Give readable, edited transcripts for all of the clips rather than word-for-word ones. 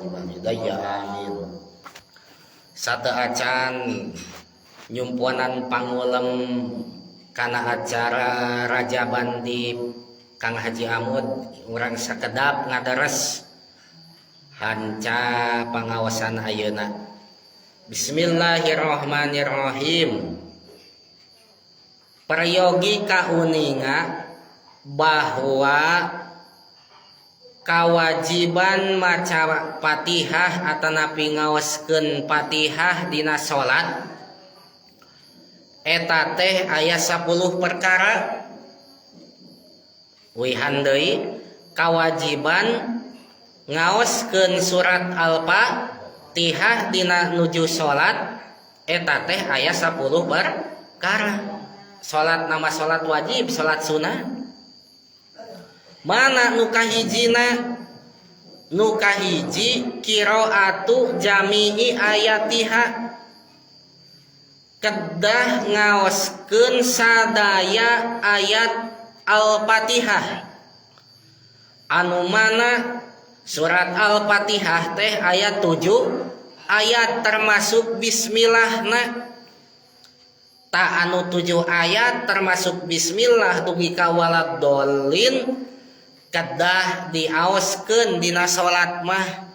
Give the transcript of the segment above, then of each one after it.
wal hidayah amin. Sateuacan nyumpuanan pangulem kana acara Rajaban di Kang Haji Amud urang sakedap ngadares hanca pangawasan ayeuna. Bismillahirrahmanirrahim. Prayogi kauninga bahwa kawajiban maca Fatihah atanapi ngaoskeun Fatihah dina salat eta teh aya 10 perkara. Wihan deui kawajiban ngaoskeun surat Al-Fatihah dina nuju salat eta teh aya 10 perkara. Salat nama salat wajib, salat sunnah. Mana nu kahijina? Nu kahiji qiraatu jami'i ayatiha. Kedah ngaoskeun sadaya ayat Al-Fatihah. Anu mana surat Al-Fatihah teh ayat 7 ayat termasuk bismillahna. Ta anu 7 ayat termasuk bismillah dugi ka waladhdallin kedah diaoskeun dina salat mah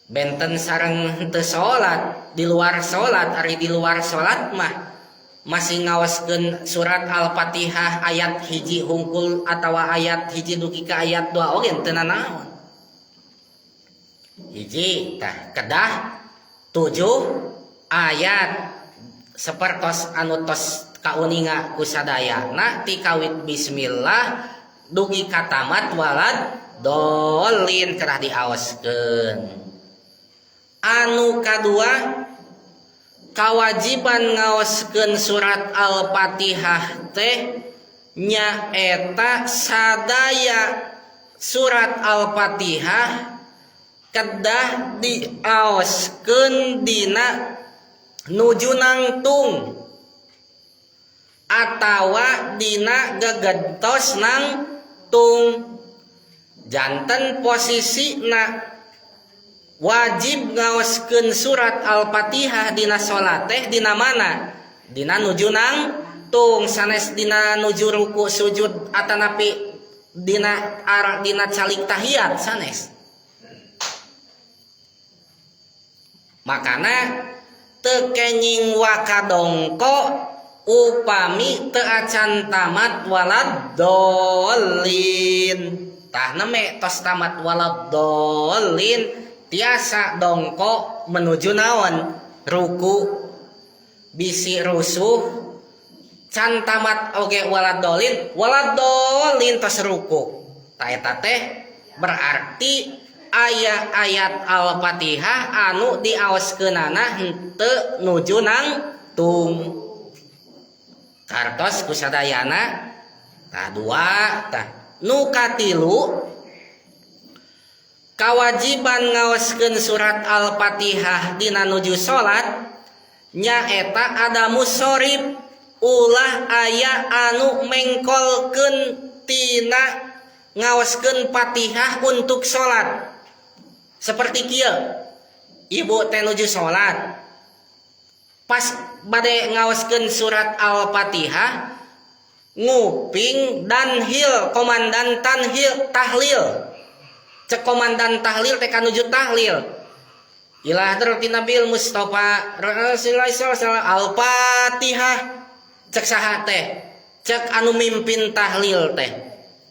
benten sareng teu salat di luar salat. Ari di luar salat mah masih ngaoskeun surat Al-Fatihah ayat hiji hungkul atawa ayat hiji dugi ka ayat 2 oge teu nanaon. Hiji tah kedah 7 ayat sapertos anu tos kauninga ku sadayana ti kawit bismillah dugi ka tamat waladhdallin kedah diaoskeun. Anu kadua kawajiban ngaoskeun surat Al-Fatihah teh nyaeta sadaya surat Al-Fatihah kedah diaoskeun dina nuju nangtung atawa dina gagentos nangtung. Janten posisina wajib ngaoskeun surat Al-Fatihah dina salat teh dina mana? Dina nuju nangtung, sanes dina nuju ruku sujud atanapi dina calik tahiyat sanes. Makana teu kenging wakadongko upami teu acan tamat waladhdallin. Tah neme tos tamat waladhdallin tiasa dongko menuju naon? Ruku. Bisi rusuh can tamat oge waladhdallin tos ruku. Tah eta teh berarti aya ayat Al-Fatihah anu diaoskeunana henteu nuju nangtung. Kartos kusadayana tah 2 tah. Nu katilu kawajiban ngaoskeun surat Al-Fatihah dina nuju salat nyaeta adamus shorib, ulah aya anu mengkolkeun tina ngaoskeun Fatihah untuk salat. Seperti kieu ibu teh nuju salat pas bade ngaoskeun surat Al-Fatihah nguping danhil komandan tahlil. Cek komandan tahlil teh kanuju tahlil ilah hadrati Nabil Mustafa Rasulullah sallallahu Al-Fatihah. Cek saha teh? Cek anu mimpin tahlil teh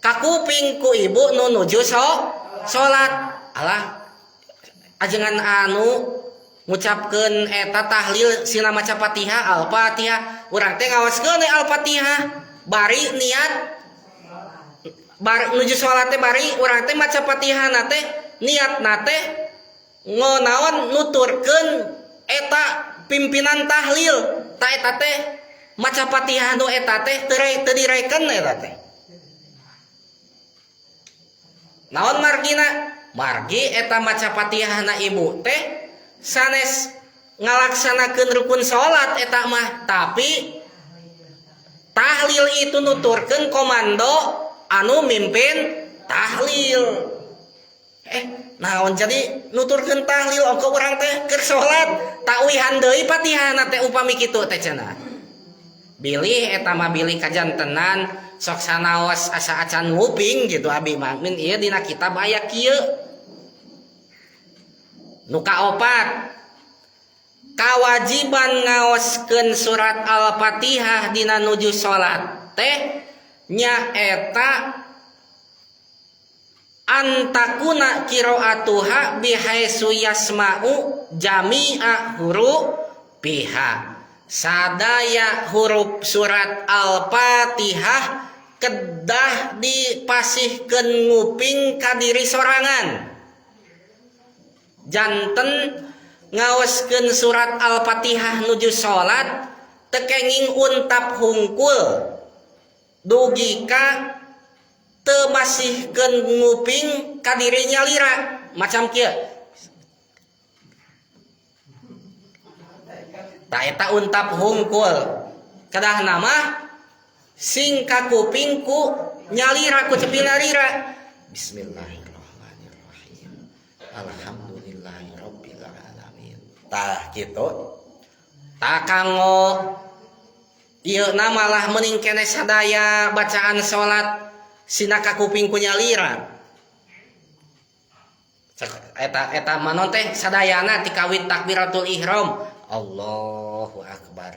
kakuping ku ibu nu nuju salat. Alah ajengan anu ngucapkeun eta tahlil sina maca Fatihah Al-Fatihah urang teh ngaoskeun Al-Fatihah bari niat bar nuju salat teh bari urang teh maca Fatihah teh niat teh ngonaon nuturkeun eta pimpinan tahlil. Ta eta teh maca Fatihah nu eta teh teu direken eta teh. Naon margina? Margi eta maca Fatihahna ibu teh sanes ngalaksanakeun rukun salat eta mah, tapi tahlil itu nuturkeun komando anu mimpin tahlil. naon jadi nuturkeun tahlil ongko urang teh keur salat tak uihan deui Fatihahna teh upami kitu teh cenah. Bilih eta mah bilih kajantenan sok sanaos asa acan nguping gitu abi mah min ieu dina kitab aya kieu. Nu kaopat kawajiban ngaoskeun surat Al-Fatihah dina nuju salat teh nyaeta antakuna qiraatuha bihaisu yasma'u jami'a huruf biha. Sadaya huruf surat Al-Fatihah kedah dipasihkeun nguping ka diri sorangan. Janten ngaoskeun surat Al-Fatihah nuju salat teu kenging untap hungkul dugi ka teu masihkeun nguping ka diri nyalira macam kieu. Ta eta untap hungkul kedah nama sing ka kuping ku nyalira ku cepil nyalira. Bismillahirrahmanirrahim. Alhamdulillahirabbil alamin. Tah kitu. Ta kanggo ieu na malah meuning keneh sadaya bacaan salat sina ka kuping ku nyalira. Eta manon teh sadayana ti kawit takbiratul ihram. Allahu akbar.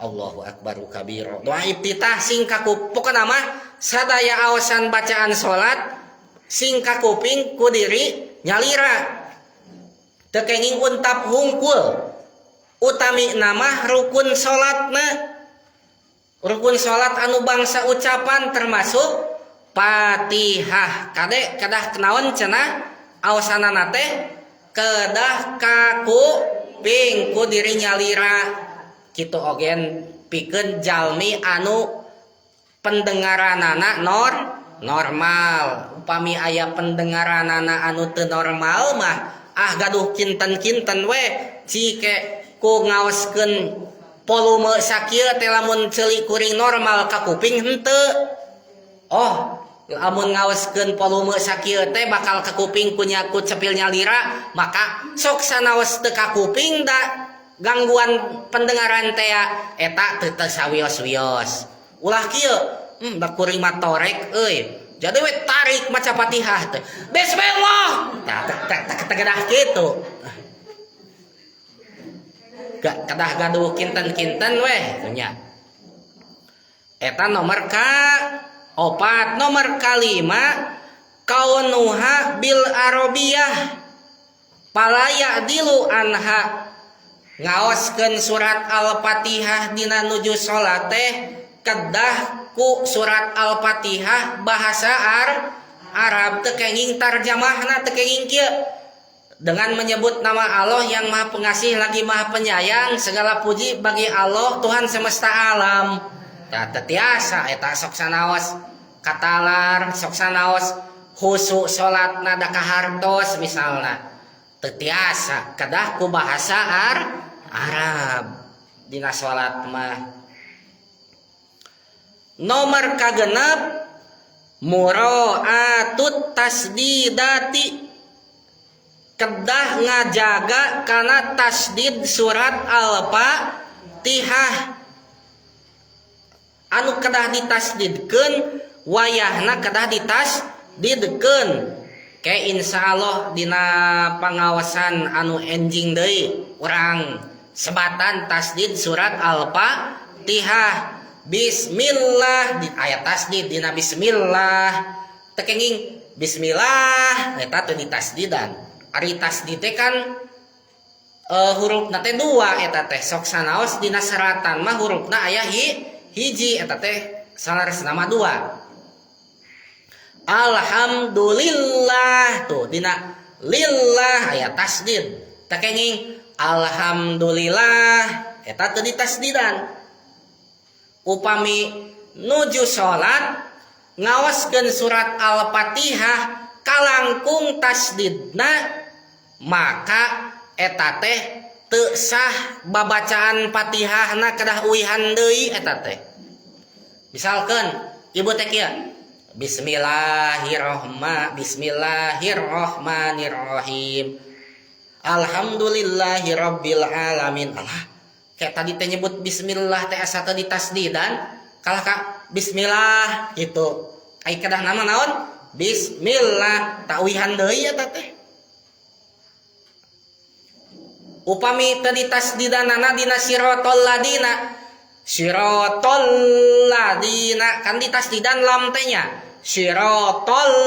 Allahu akbar kabira. Doa iftitah sing ka pokona mah sadaya aosan bacaan salat sing ka kuping ku diri nyalira. Teu kenging untap hungkul. Utami nama rukun salatna. Rukun salat anu bangsa ucapan termasuk Fatihah. Kade kedah kenaon cenah aosanana teh kedah kaku ping ku diri nyalira kitu ogen pikeun jalmi anu pendengaranana normal. Upami aya pendengaranana anu teu normal mah gaduh kinten-kinten we cike ku ngaoskeun volume sakieu teh lamun ceuli kuring normal ka kuping henteu. Lamun ngaoskeun volume sakieu teh bakal ka kuping ku cepil nyalira maka sok sanaos teu ka kuping da gangguan pendengaran teh eta teu sawios-wios. Ulah kieu da kuring mah torek euy. Jadi we tarik maca Fatihah teh. Bismillah. Tah kedah kitu. Kedah gaduh kinten-kinten we nya. Eta nomor ka opat. Nomor kalima kaunuha bil arabiyah palaya dilu anha ngaoskeun surat Al-Fatihah dina nuju salat teh kedah ku surat Al-Fatihah bahasa Arab teu kenging tarjamahna teu kenging kieu dengan menyebut nama Allah yang Maha Pengasih lagi Maha Penyayang. Segala puji bagi Allah Tuhan semesta alam. Tah tetiasa eta sok sanaos katalar sok sanaos khusyuk salatna da kahartos misalna tetiasa kedah ku bahasa Arab dina salat mah. Nomor kagenep muraatut tasdidati kedah ngajaga kana tasdid surat Al-Fatihah anu kedah ditasdidkeun wayahna kedah ditasdidkeun ke insyaallah dina pangawasan anu enjing deui urang sebatan tasdid surat Al-Fatihah. Bismillah di ayat tasdid dina bismillah teu kenging bismillah eta teu ditasdidan. Ari tasdid teh kan hurufna teh dua eta teh sok sanaos dina seratan mah hurufna aya hiji eta teh salaresna mah dua. Alhamdulillah tuh dina lillah aya tasdid teu kenging alhamdulillah eta teu ditasdidan. Upami nuju salat ngaoskeun surat Al-Fatihah kalangkung tasdidna maka eta teh teu sah babacaan Fatihahna kedah uihan deui eta teh. Misalkan ibu teh kieu Bismillahirrahmanirrahim. Alhamdulillahirabbil alamin. Allah, kayak tadi teh nyebut bismillah teh asa teh ditasdidan, kalah ka bismillah gitu. Ai kedah nama naon? Bismillah, tawihan deui eta teh. Upami teu ditasdidanana dina siratal ladina. Siratal ladina kan ditasdidan lam teh nya. Siratal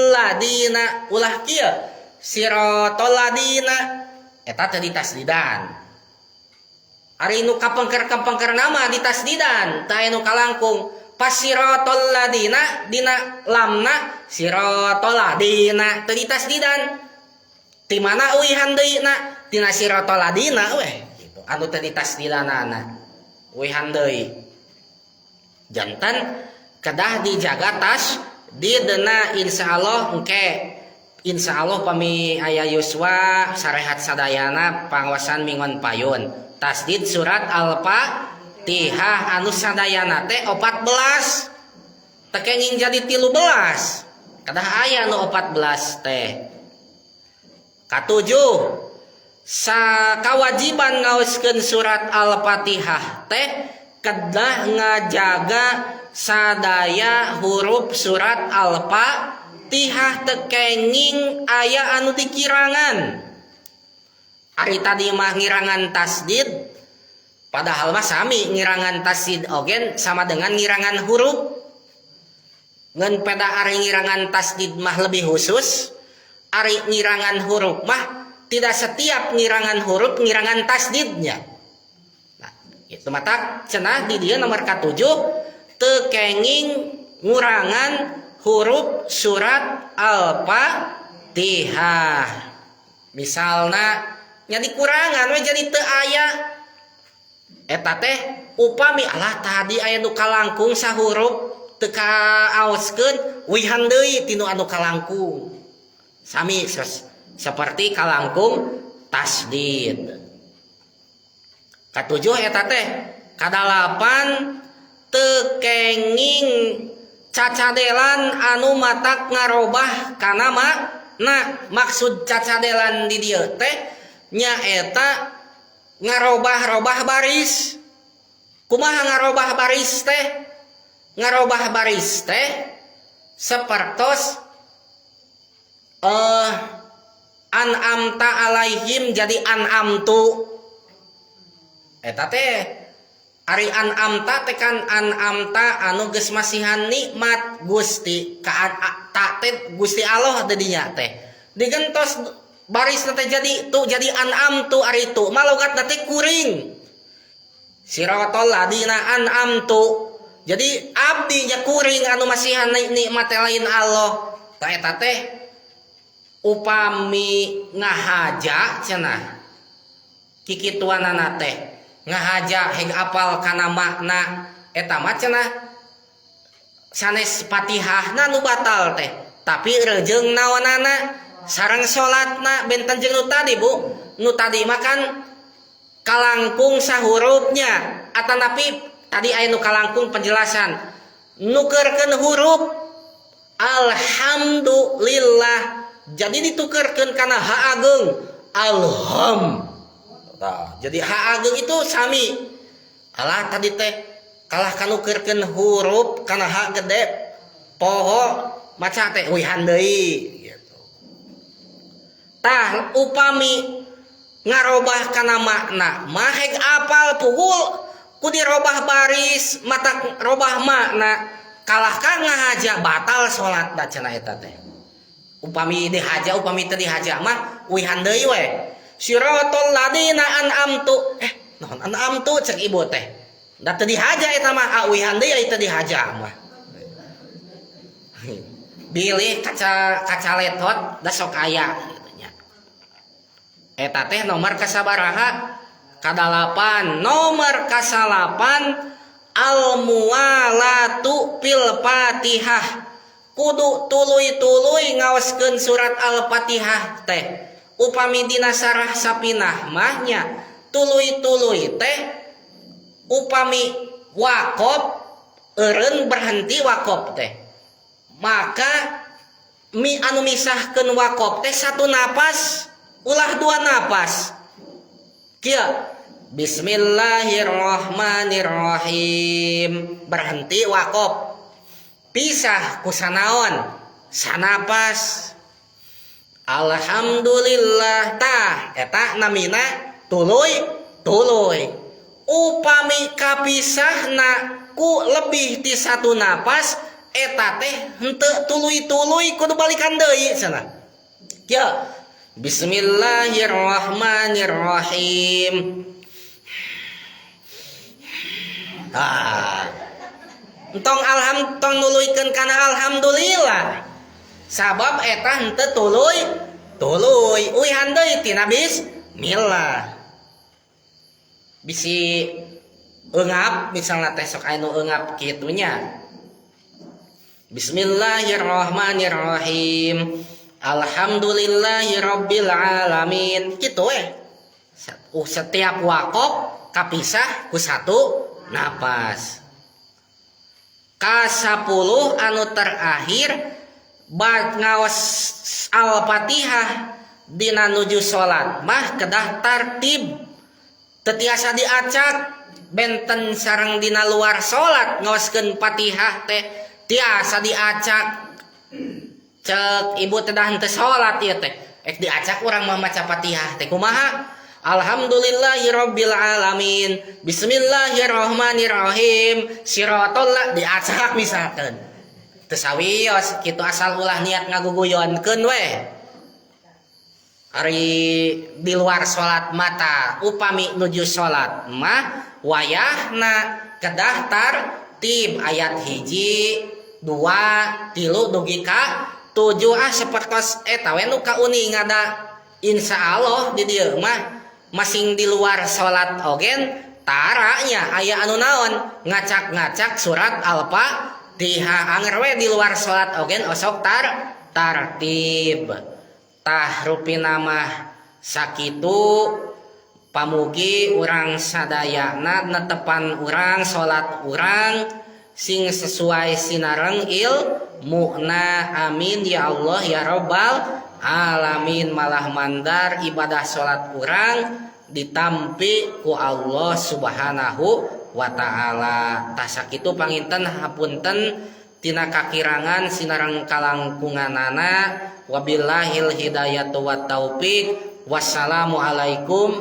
ladina ulah kieu siratal ladina eta teh ditasdidan. Ari nu kapengker-kapengker nama ditasdidan tah anu kalangkung pas siratal ladina dina lamna siratal ladina teh ditasdidan. Ti mana uihan deuna tina siratal ladina we gitu anu teh ditasdidanana uihan deui. Jantan kedah dijaga tas di dena insyaallah engke insyaallah pami aya yuswa sarehat sadayana pangawasan mingon payun tasdid surat al-fatihah anu sadayana teh 14 teh kenging jadi 13 kedah aya anu 14 teh. Katujuh sakawajiban ngaoskeun surat al-fatihah teh kedah ngajaga sadaya huruf surat al-fatihah tekenging aya anu dikirangan. Ari tadi mah ngirangan tasdid padahal mah sami ngirangan tasdid ogen sama dengan ngirangan huruf. Ngan peda ari ngirangan tasdid mah lebih khusus, ari ngirangan huruf mah tidak setiap ngirangan huruf ngirangan tasdidnya. Nah, itu mata cenah di dia nomor katujuh tekenging ngurangan huruf surat al-fatihah. Misalna nya dikurangan we jadi teu aya eta teh upami Allah tadi aya nu kalangkung sahuruf teu kaaoskeun wihan deui tinu anu kalangkung. Sami seperti kalangkung tasdid. Katujuh eta teh kadalapan tekenging cacadelan anu matak ngarobah kana makna. Maksud cacadelan di dieu teh nyaeta ngarobah-robah baris. Kumaha ngarobah baris teh? Ngarobah baris teh sapertos an'amta alaihim jadi an'amtu. Eta teh ari an'amta tekan an'amta anu geus masihan nikmat Gusti ka teh Gusti Allah tadinya teh digentos baris teh jadi tu jadi an'amtu ari tu malogatna teh kuring siratal ladina an'amtu jadi abdi nya kuring anu masihan nikmat lain Allah tah eta teh upami ngahaja cenah kikituanana teh ngahaja heg apal kana makna eta mah cenah sanes Fatihahna nu batal teh tapi rejeung naonana sareng salatna benten jeung nu tadi Bu nu tadi mah kan kalangkung sahurufnya atanapi tadi aya nu kalangkung penjelasan nukeurkeun huruf alhamdulillah jadi ditukeurkeun kana ha ageung alham. Nah, jadi ha ageung itu sami. Alah tadi teh kalah kanukeurkeun huruf kana ha gede poho maca teh wihan deui gitu. Tah upami ngarobah kana makna mah heg apal pukul ku dirobah baris mata robah makna kalah ka ngahaja batal salat da cenah eta teh. Upami dihaja upami teu dihaja mah wihan deui we. Siratal ladina an'amtu naon an'amtu cek ibu teh da teu dihaja eta mah wihan deui aya teu dihaja mah. Bilih kaca letot da sok aya kitu nya. Eta teh nomor kasabaraha? Kadalapan. Nomor kasalapan al muwalatu fil Fatihah. Kudu tuluy-tuluy ngaoskeun surat al-Fatihah teh. Upami dina sarah sapinah mahnya tuluy-tuluy teh upami waqaf eureun berhenti waqaf teh maka anu misahkeun wakaf teh satu napas ulah dua napas kieu Bismillahirrahmanirrahim berhenti wakaf pisah ku sanaon sanapas Alhamdulillah tah eta namina tuluy upami kapisahna ku lebih ti satu napas eta teh henteu tuluy kudu balikan deui cenah kieu Bismillahirrahmanirrahim entong tong nuluykeun kana alhamdulillah sabab eta henteu tuluy uihan deui tina bismillah bisi eungap misalna teh sok anu eungap kitu nya Bismillahirrahmanirrahim Alhamdulillahirabbil alamin kitu setiap wakaf kapisah ku satu napas ka-10 anu terakhir bad ngaos Al-Fatihah dina nuju salat mah kedah tartib teu tiasa diacak benten sareng dina luar salat ngaoskeun Fatihah teh tiasa diacak cek ibu teh dah henteu salat ieu teh diacak urang mah maca Fatihah teh kumaha Alhamdulillahirabbil alamin Bismillahirrahmanirrahim Siratal diacak misalkan teu sawios kitu asal ulah niat ngaguguyonkeun we ari di luar salat mata upami nuju salat mah wayahna kedah tartib ayat 1 2 3 dugi ka 7 sapertos eta we nu kauning ada insyaallah di dieu mah masing di luar salat ogen taranya aya anu naon ngacak-ngacak surat Al-Fatihah anger we di luar salat ogen osok tartib tah rupina mah sakitu pamugi urang sadayana netepan urang salat urang sing sesuai sinareng ilmuna amin ya Allah ya rabbal alamin malah mandar ibadah salat urang ditampi ku Allah subhanahu wa ta'ala tah sakitu panginten hapunten tina kakirangan sinareng kalangkunganana wabillahil hidayatu wat taufik wassalamu alaikum